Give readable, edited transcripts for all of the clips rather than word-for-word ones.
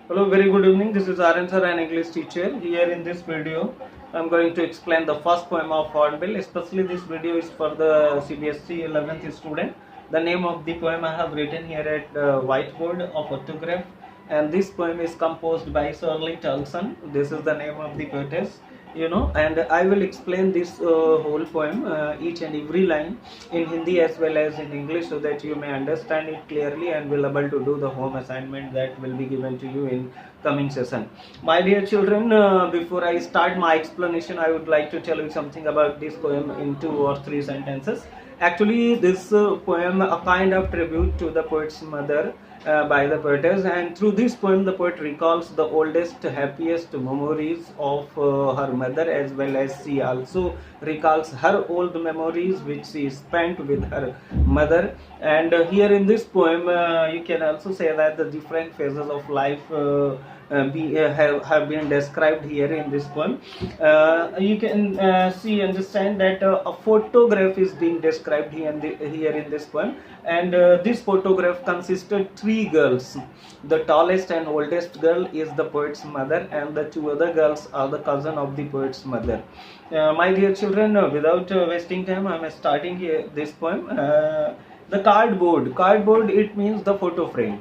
Hello, very good evening. This is Aryan sir, an English teacher. Here in this video, I'm going to explain the first poem of Hornbill. Especially this video is for the CBSE 11th student. The name of the poem I have written here at whiteboard of autograph, and this poem is composed by Shirley Tulson. This is the name of the poetess. And I will explain this whole poem, each and every line in Hindi as well as in English, so that you may understand it clearly and will able to do the home assignment that will be given to you in coming session. My dear children, before I start my explanation, I would like to tell you something about this poem in 2 or 3 sentences. Actually, this poem a kind of tribute to the poet's mother by the poetess, and through this poem the poet recalls the oldest, happiest memories of her mother, as well as she also recalls her old memories which she spent with her mother. And here in this poem you can also say that the different phases of life have been described here in this poem. You can understand that a photograph is being described here in this poem, and this photograph consisted 3 girls. The tallest and oldest girl is the poet's mother, and the 2 other girls are the cousin of the poet's mother. My dear children, without wasting time, I am starting here this poem. The cardboard, it means the photo frame.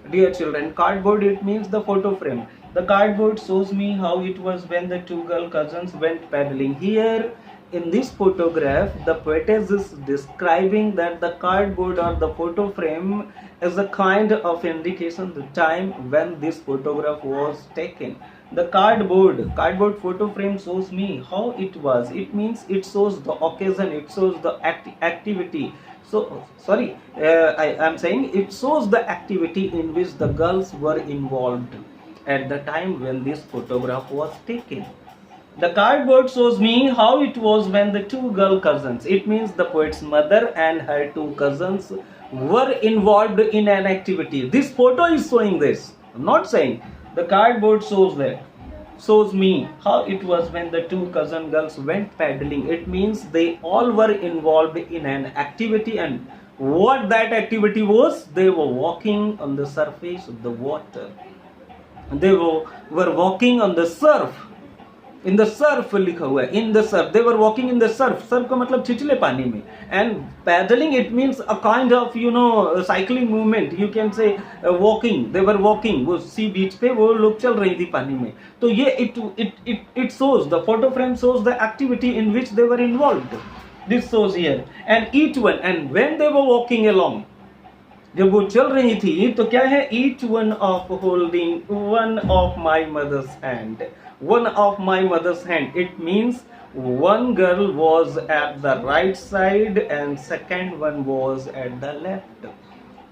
Dear children, cardboard, it means the photo frame. The cardboard shows me how it was when the 2 girl cousins went paddling. Here in this photograph, the poetess is describing that the cardboard or the photo frame is a kind of indication the time when this photograph was taken. The cardboard photo frame shows me how it was. It means it shows the occasion, it shows the activity. So sorry, I am saying it shows the activity in which the girls were involved at the time when this photograph was taken. The cardboard shows me how it was when the 2 girl cousins, it means the poet's mother and her 2 cousins, were involved in an activity. This photo is showing this. I'm not saying the cardboard shows me how it was when the 2 cousin girls went paddling. It means they all were involved in an activity, and what that activity was, they were walking on the surface of the water. They were walking on the surf. In the surf लिखा हुआ है, in the surf. They were walking in the surf. Surf का मतलब छिछले पानी में. And paddling, it means a kind of cycling movement. You can say walking. They were walking. वो sea beach पे वो लोग चल रही थी पानी में. तो ये it shows, the photo frame shows the activity in which they were involved. This shows here. And each one, and when they were walking along, जब वो चल रही थी तो क्या है, each one of holding one of my mother's hand. One of my mother's hand, it means one girl was at the right side and second one was at the left.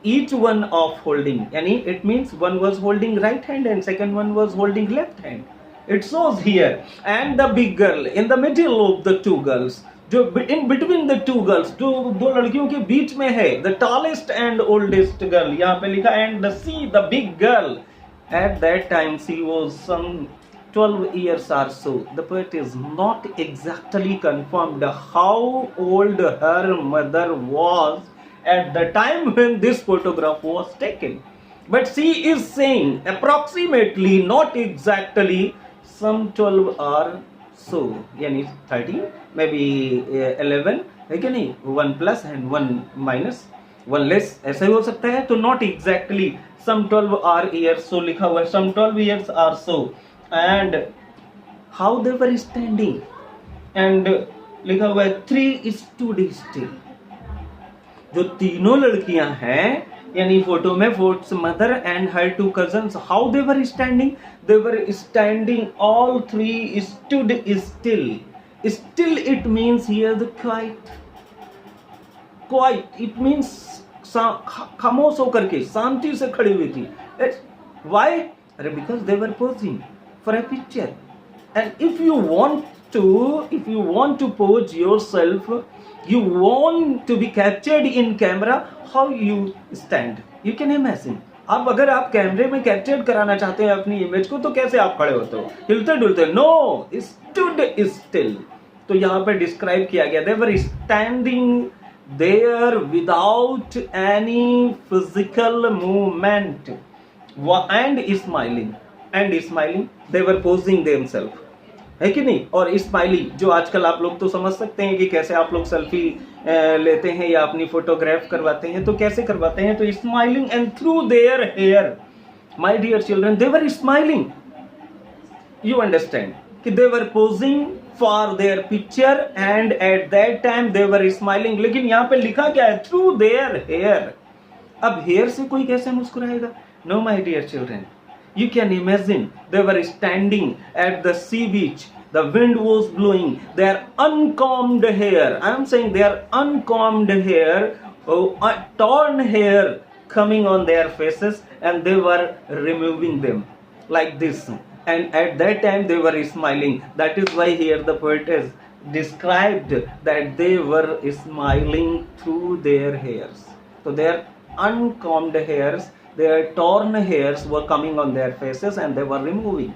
Each one of holding, yani it means one was holding right hand and second one was holding left hand. It shows here. And the big girl in the middle of the 2 girls, जो in between the 2 girls, जो 2 लड़कियों के बीच में है, the tallest and oldest girl, यहाँ पे लिखा, and the big girl, at that time she was some 12 years or so. The poet is not exactly confirmed how old her mother was at the time when this photograph was taken, but she is saying approximately, not exactly, some 12 or so, यानी 13, maybe 11 है क्या नहीं, 1 plus and 1 minus, 1 less, ऐसा ही हो सकता है. तो not exactly, some 12 or years so लिखा हुआ है, some 12 years or so. And how they were standing, and लिखा हुआ है 3 stood still. जो तीनों लड़कियां हैं, यानी फोटो में forts mother and her 2 cousins, how they were standing, they were standing, all 3 stood still. Still, it means here the quiet, it means खामोश होकर के, शांति से खड़ी हुई थी. Why? Because they were posing for a picture. And if you want to pose yourself, you want to be captured in camera, how you stand, you can imagine. अब अगर आप कैमरे में कैप्चर कराना चाहते हैं अपनी इमेज को, तो कैसे आप खड़े होते हो, हिलते डुलते? No, stood still. तो यहाँ पे डिस्क्राइब किया गया, they were standing there without any physical movement. And smiling they were posing themselves, है कि नहीं। और स्माइलिंग जो आजकल आप लोग तो समझ सकते हैं कि कैसे आप लोग सेल्फी लेते हैं या अपनी फोटोग्राफ करवाते हैं, तो कैसे करवाते हैं, तो smiling and through their hair, my dear children, they were smiling, you understand, कि they were posing for their picture and at that time they were smiling. लेकिन यहाँ पे लिखा क्या है, थ्रू देयर हेयर। अब हेयर से कोई कैसे मुस्कुराएगा? No my dear children, you can imagine they were standing at the sea beach, the wind was blowing, their uncombed hair, I am saying their uncombed hair, torn hair coming on their faces, and they were removing them like this, and at that time they were smiling. That is why here the poet has described that they were smiling through their hairs. So their uncombed hairs, their torn hairs were coming on their faces and they were removing.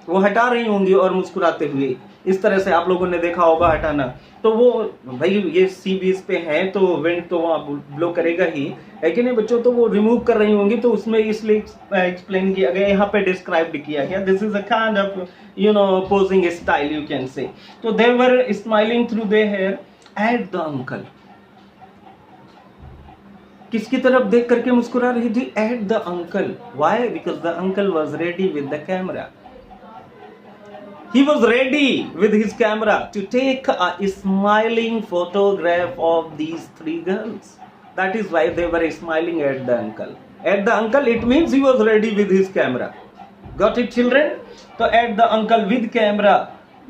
वो हटा रही होंगी और मुस्कुराते हुए, इस तरह से आप लोगों ने देखा होगा हटाना। तो वो भाई ये सी बीच पे है तो विंड तो वहाँ ब्लो करेगा ही, है कि नहीं बच्चों, तो वो रिमूव कर रही होंगी, तो उसमें इसलिए एक्सप्लेन किया गया, यहाँ पे डिस्क्राइब किया गया, this is a kind of posing style you can say. तो they were smiling through their hair at the uncle, किसकी तरफ देख करके मुस्कुरा रही थी? At the uncle. Why? Because the uncle was ready with the camera, he was ready with his camera to take a smiling photograph of these three girls. That is why they were smiling at the uncle. At the uncle, it means he was ready with his camera. Got it children? So at the uncle with camera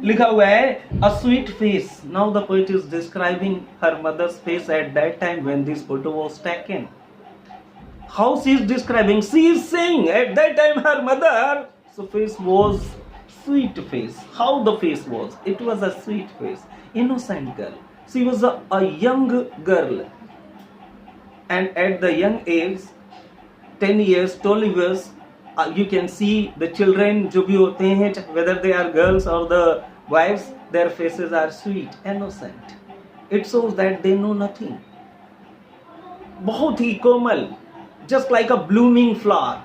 लिखा हुआ है a sweet face. Now the poet is describing her mother's face at that time when this photo was taken. How she is describing? She is saying at that time her mother's face was sweet face. How the face was? It was a sweet face, innocent girl. She was a young girl, and at the young age, 10 years, 12 years, you can see the children जो भी होते हैं, whether they are girls or the boys, their faces are sweet, innocent. It shows that they know nothing. बहुत ही कोमल, just like a blooming flower.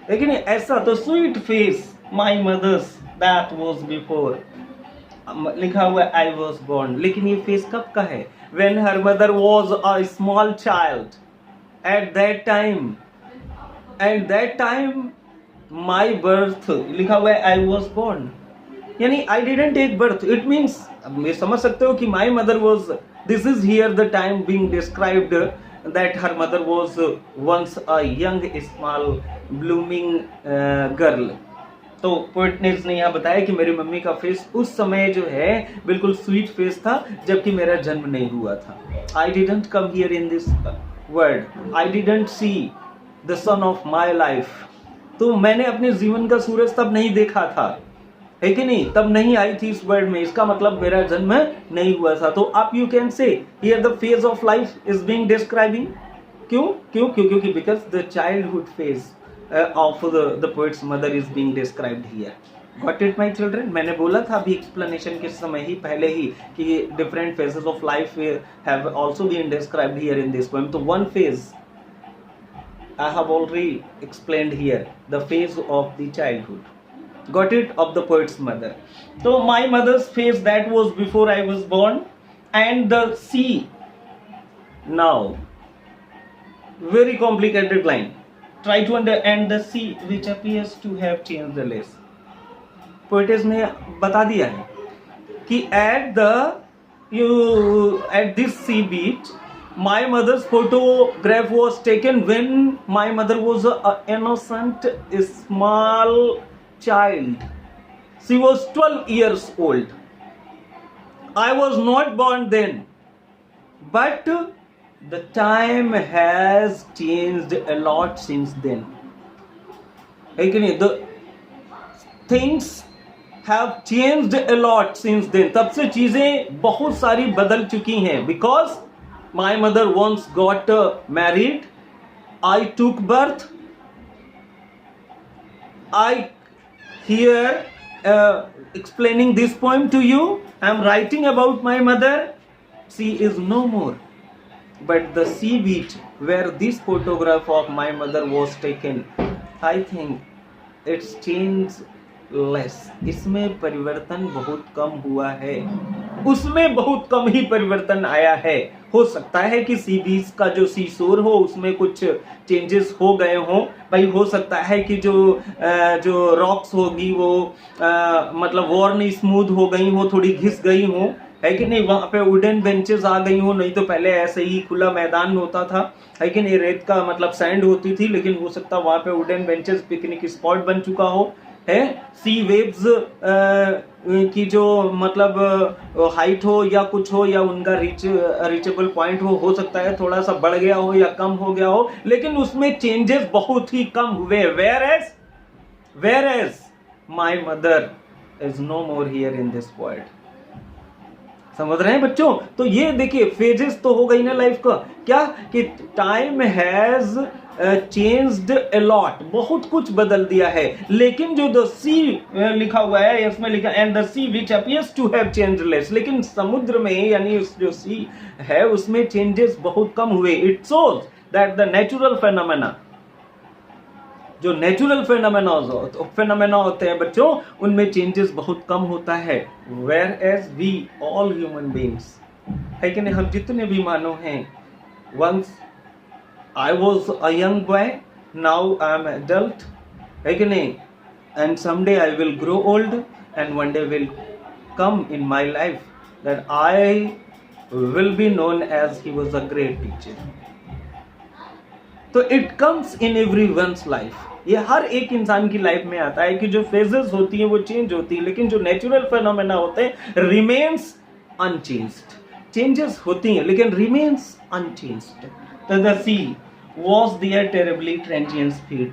लेकिन ऐसा तो sweet face, my mother's, that was before. लिखा हुआ I was born. लेकिन ये face कब का है? When her mother was a small child. At that time my birth, लिखा हुआ है I was born. यानी I didn't take birth. It means, अब मैं समझ सकते हो कि my mother was, this is here the time being described that her mother was once a young small blooming girl. तो पोएट ने इसने यहाँ बताया कि मेरी मम्मी का फेस उस समय जो है बिल्कुल स्वीट फेस था जबकि मेरा जन्म नहीं हुआ था। I didn't come here in this world, I didn't see the son of my life. तो मैंने अपने जीवन का सूरज तब नहीं देखा था, है कि नहीं, तब नहीं आई थी इस वर्ल्ड में, इसका मतलब मेरा जन्म नहीं हुआ था। तो आप यू कैन से here the phase of life is being describing. क्यों? क्योंकि because the childhood phase of the poet's mother is being described here. Got it my children? मैंने बोला था अभी explanation के समय ही पहले ही कि different phases of life have also been described here in this poem. तो one phase I have already explained here, the phase of the childhood. Got it? Of the poet's mother. So my mother's phase, that was before I was born, and the sea. Now very complicated line. Try to understand the sea which appears to have changed the less. Poetess ने बता दिया है कि at this sea beach, my mother's photograph was taken when my mother was an innocent small child. She was 12 years old. I was not born then, but the time has changed a lot since then. The things have changed a lot since then. तब से चीजें बहुत सारी बदल चुकी हैं. Because my mother once got married, I took birth. I here explaining this poem to you. I am writing about my mother. She is no more. But the sea beach where this photograph of my mother was taken I think it's change less, इसमें परिवर्तन बहुत कम हुआ है, उसमें बहुत कम ही परिवर्तन आया है। हो सकता है कि सी बीच का जो सी शोर हो उसमें कुछ चेंजेस हो गए हों भाई, हो सकता है कि जो रॉक्स होगी वो मतलब वॉर्न स्मूथ हो गई हो, थोड़ी घिस गई हो, है कि नहीं, वहां पे वुडन बेंचेस आ गई हो, नहीं तो पहले ऐसे ही खुला मैदान होता था, है कि नहीं, रेत का मतलब सैंड होती थी, लेकिन हो सकता वहां पे वुडन बेंचेस पिकनिक स्पॉट बन चुका हो, है। सी वेव्स की जो मतलब हाइट हो या कुछ हो, या उनका रीचेबल पॉइंट हो सकता है थोड़ा सा बढ़ गया हो या कम हो गया हो, लेकिन उसमें चेंजेस बहुत ही कम हुए। Whereas my mother is no more here in this world. समझ रहे हैं बच्चों? तो ये देखिए फेजेस तो हो गई ना लाइफ का, क्या कि time has changed a lot, बहुत कुछ बदल दिया है, लेकिन जो द सी लिखा हुआ है इसमें लिखा and the sea which appears to have changed less, लेकिन समुद्र में यानी जो सी है उसमें चेंजेस बहुत कम हुए। It shows that the natural phenomena, जो नेचुरल फेनोमेना होते हैं बच्चों, उनमें चेंजेस बहुत कम होता है। Whereas we all human beings, है कि नहीं, हम जितने भी मानव हैं, once I was a young boy, now I am adult, है कि नहीं, and someday I will grow old and one day will come in my life that I will be known as he was a great teacher. तो it comes in everyone's life, ये हर एक इंसान की life में आता है कि जो फेजेस होती हैं वो चेंज होती है, लेकिन जो नेचुरल फेनोमेना होते हैं रिमेन्स अनचेंज्ड। चेंजेस होती हैं लेकिन रिमेन्स अनचेंज्ड। तो the sea was there terribly transient speed,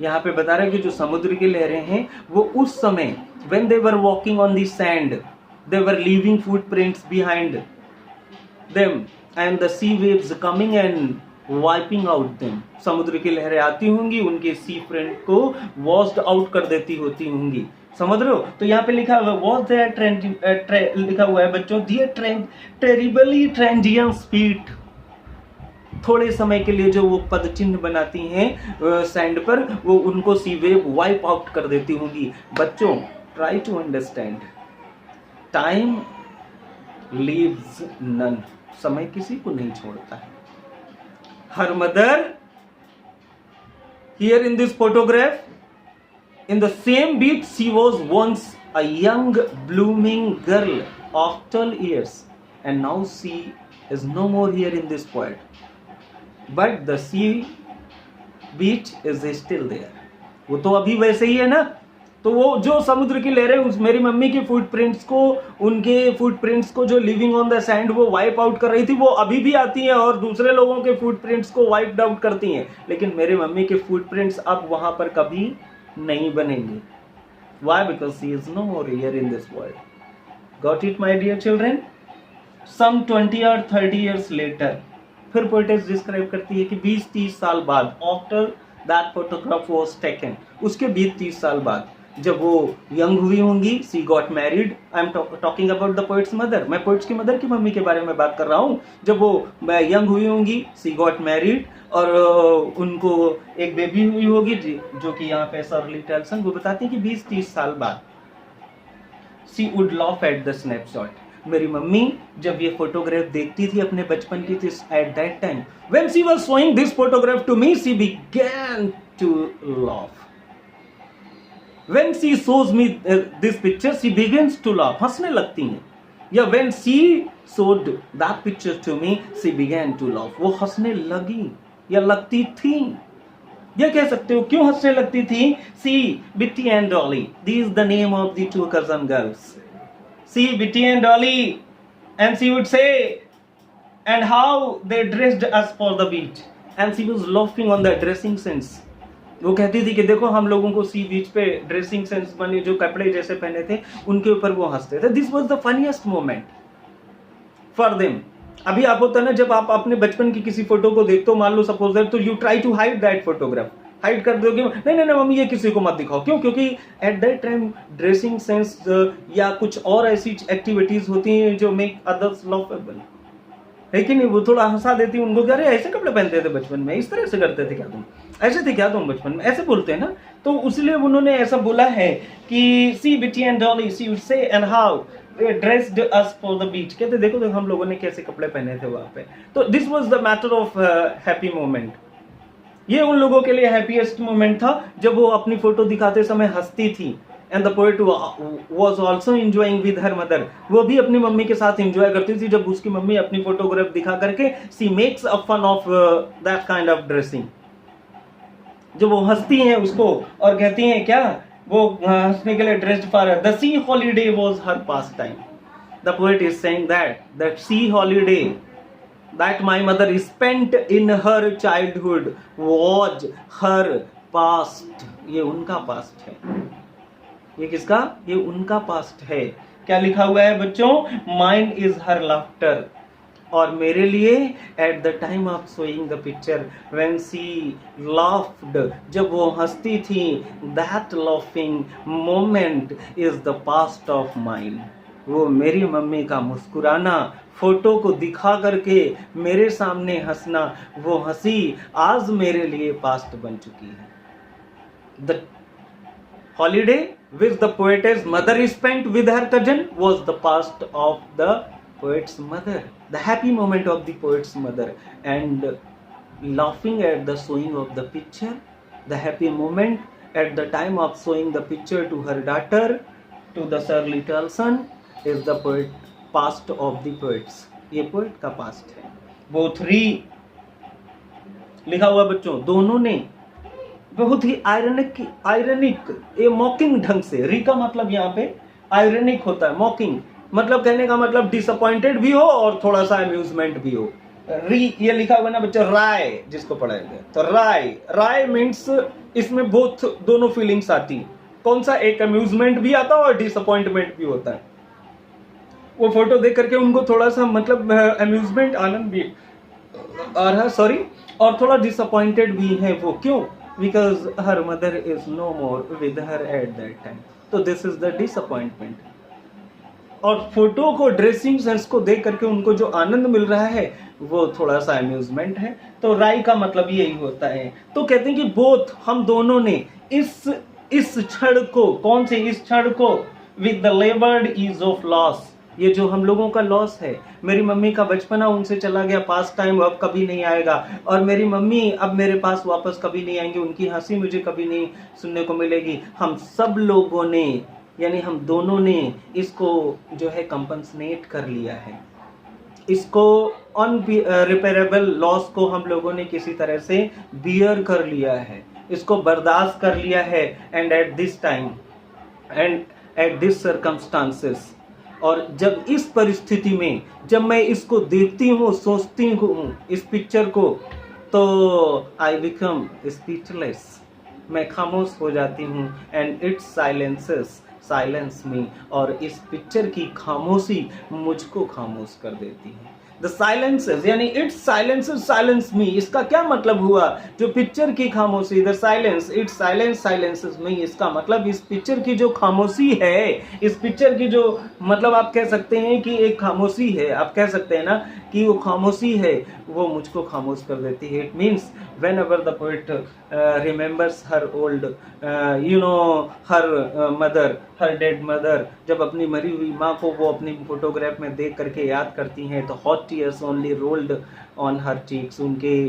यहाँ पे बता रहे हैं कि जो समुद्र की लहरें हैं वो उस समय when they were walking on the sand they were leaving footprints behind them and the sea waves coming and wiping out them, समुद्र की लहरें आती होंगी उनके सी फ्रेंड को वॉश्ड आउट कर देती होती होंगी। समझ रहे हो? तो यहाँ पे लिखा हुआ वॉज देयर लिखा हुआ है बच्चों देयर टेरिबली ट्रांजिएंट स्पीड, थोड़े समय के लिए जो वो पद चिन्ह बनाती हैं सैंड पर, वो उनको सी वेव वाइप आउट कर देती होंगी। बच्चों try to understand, time leaves none, समय किसी को नहीं छोड़ता है। Her mother here in this photograph, in the same beach she was once a young blooming girl of 12 years and now she is no more here in this world, but the sea beach is still there। वो तो अभी वैसे ही है ना, तो वो जो समुद्र की लहरें उस मेरी मम्मी के फुटप्रिंट्स को, उनके फुटप्रिंट्स को जो लिविंग ऑन द सैंड वो वाइप आउट कर रही थी, वो अभी भी आती हैं और दूसरे लोगों के फुटप्रिंट्स को वाइप आउट करती हैं, लेकिन मेरी मम्मी के फुटप्रिंट्स अब वहां पर कभी नहीं बनेंगे। Why? Because she is no more here in this world. Got it my dear children? Some 20 और 30 इयर्स लेटर, फिर पोएटिस डिस्क्राइब करती है कि 20-30 साल बाद, after that photograph was taken, उसके 20-30 साल बाद जब वो यंग हुई होंगी, she got married. I am talking about the poet's mother, मैं पोइट्स की मदर की मम्मी के बारे में बात कर रहा हूँ। जब वो यंग हुई होंगी, सी गॉट मैरिड, और उनको एक बेबी हुई होगी जो कि यहाँ पे शर्ली टेल्सन वो बताती है कि 20-30 साल बाद she would laugh at the snapshot. मेरी मम्मी जब ये फोटोग्राफ देखती थी अपने बचपन की, थी at that time when she was showing this photograph to me, she began to laugh. When she shows me this picture, she begins to laugh, हंसने लगती हैं। या when she showed that picture to me, she began to laugh, वो हंसने लगी या लगती थी, ये कह सकते हो। क्यों हंसने लगती थी? See, Bitty and Dolly, this is the name of the two cousin girls. See, Bitty and Dolly, and she would say, and how they dressed us for the beach, and she was laughing on the dressing sense। वो कहती थी कि देखो हम लोगों को सी बीच पे dressing sense बने, जो कपड़े जैसे पहने थे उनके ऊपर वो हंसते थे। This was the funniest moment for them. अभी आप होता है ना, जब आप अपने बचपन की किसी फोटो को देखते हो, मान लो सपोज दैट, तो you try to hide that photograph, hide कर दोगे, नहीं नहीं नहीं मम्मी ये किसी को मत दिखाओ। क्यों? क्योंकि eight that time dressing sense या कुछ और ऐसी एक्टिविटीज होती हैं जो मेक अदर्स लवेबल, है कि नहीं, वो थोड़ा हंसा देती उनको, कह रहे ऐसे कपड़े पहनते थे बचपन में, इस तरह से करते थे क्या तुम, ऐसे थे क्या तुम बचपन में, ऐसे बोलते हैं ना। तो इसलिए उन्होंने ऐसा बोला है कि सी बिटी and Dolly she would say and how dressed us for the beach, कहते देखो तो हम लोगों ने कैसे कपड़े पहने थे वहां पे। तो this was the matter of happy moment. ये उन लोगों के लिए हैप्पीएस्ट मोमेंट था जब वो अपनी फोटो दिखाते समय हंसती थी। And the poet was also enjoying with her mother, वो भी अपनी मम्मी के साथ एंजॉय करती थी जब उसकी मम्मी अपनी फोटोग्राफ दिखा करके she makes a fun of that kind of dressing. जब वो हंसती हैं उसको और कहती हैं क्या, वो हंसने के लिए dressed for the C holiday was her pass time. The poet is saying that C holiday that my mother spent in her childhood was her past। ये उनका पास्ट है, ये किसका, ये उनका पास्ट है। क्या लिखा हुआ है बच्चों, माइंड इज हर लाफ्टर, और मेरे लिए at the time of showing the picture when she laughed, जब वो हंसती थी, that laughing moment is the past of mind. वो मेरी मम्मी का मुस्कुराना, फोटो को दिखा करके मेरे सामने हंसना, वो हंसी आज मेरे लिए पास्ट बन चुकी है। The holiday which the poetess mother spent with her cousin was the past of the poets mother, the happy moment of the poets mother, and laughing at the showing of the picture, the happy moment at the time of showing the picture to her daughter, to the Sir Littleson, is the poet past of the poets. ये poet का past है। Both री लिखा हुआ बच्चों, दोनों ने बहुत ही आयरनिक ये मॉकिंग ढंग से, री का मतलब यहाँ पे आयरनिक होता है, मॉकिंग मतलब कहने का मतलब डिसअपॉइंटेड भी हो और थोड़ा सा अम्यूजमेंट भी हो। री ये लिखा हुआ ना बच्चों, राय जिसको पढ़ाएंगे, तो राय मीन्स इसमें बोथ दोनों फीलिंग्स आती। कौन सा, एक अम्यूजमेंट भी आता है और डिसअपॉइंटमेंट भी होता है। वो फोटो देख करके उनको थोड़ा सा मतलब अम्यूजमेंट, आनंद भी आ रहा, सॉरी, और थोड़ा डिसअपॉइंटेड भी है वो। क्यों? Because her mother is no more with her at that time, तो दिस इज द डिसअपॉइंटमेंट। और फोटो को, ड्रेसिंग सेंस को देख करके उनको जो आनंद मिल रहा है वो थोड़ा सा अम्यूजमेंट है। तो राय का मतलब यही होता है। तो कहते हैं कि बोथ, हम दोनों ने इस क्षण को, कौन से इस क्षण को, with the लेबर्ड is of loss, ये जो हम लोगों का लॉस है, मेरी मम्मी का बचपना उनसे चला गया, पास टाइम अब कभी नहीं आएगा, और मेरी मम्मी अब मेरे पास वापस कभी नहीं आएंगी, उनकी हंसी मुझे कभी नहीं सुनने को मिलेगी। हम सब लोगों ने, यानी हम दोनों ने इसको जो है कंपनसेट कर लिया है, इसको अनरिपेयरेबल लॉस को हम लोगों ने किसी तरह से बियर कर लिया है, इसको बर्दाश्त कर लिया है। And at this time and at this circumstances, और जब इस परिस्थिति में, जब मैं इसको देखती हूँ, सोचती हूँ इस पिक्चर को, तो आई बिकम स्पीचलेस, मैं खामोश हो जाती हूँ। एंड इट्स साइलेंस मी, और इस पिक्चर की खामोशी मुझको खामोश कर देती है। द साइलेंसेस, यानी इट्स साइलेंस मी, इसका क्या मतलब हुआ, जो पिक्चर की खामोशी, द साइलेंस, इट्स साइलेंसेस मी, इसका मतलब इस पिक्चर की जो खामोशी है, इस पिक्चर की जो मतलब आप कह सकते हैं कि एक खामोशी है, आप कह सकते हैं ना कि वो खामोशी है, वो मुझको खामोश कर देती है। It means when ever the poet remembers her old her mother, her dead mother, जब अपनी मरी हुई माँ को वो अपनी फोटोग्राफ में देख करके याद करती हैं, तो hot tears only rolled on her cheeks, उनके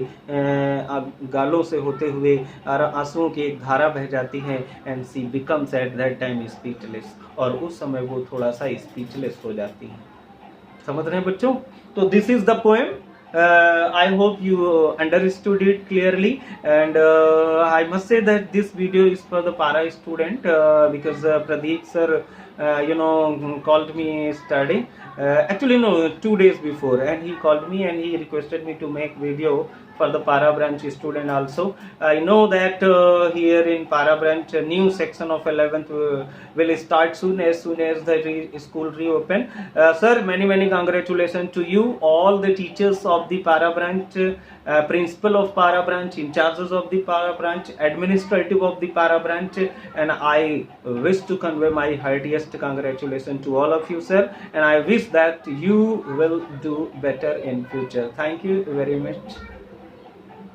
गालों से होते हुए आंसुओं की एक धारा बह जाती है। And she becomes at that time speechless, और उस समय वो थोड़ा सा स्पीचलेस हो जाती है। समझ रहे हैं बच्चों? तो this is the poem. I hope you understood it clearly, and I must say that this video is for the para student, because Pradeep sir called me study, actually no, 2 days before, and he called me and he requested me to make video for the para branch student also. I know that here in para branch a new section of 11th will start soon as the school reopen. Sir, many congratulations to you, all the teachers of the para branch principal of Para branch, in charges of the Para branch, administrative of the Para branch, and I wish to convey my heartiest congratulations to all of you, sir, and I wish that you will do better in future. Thank you very much.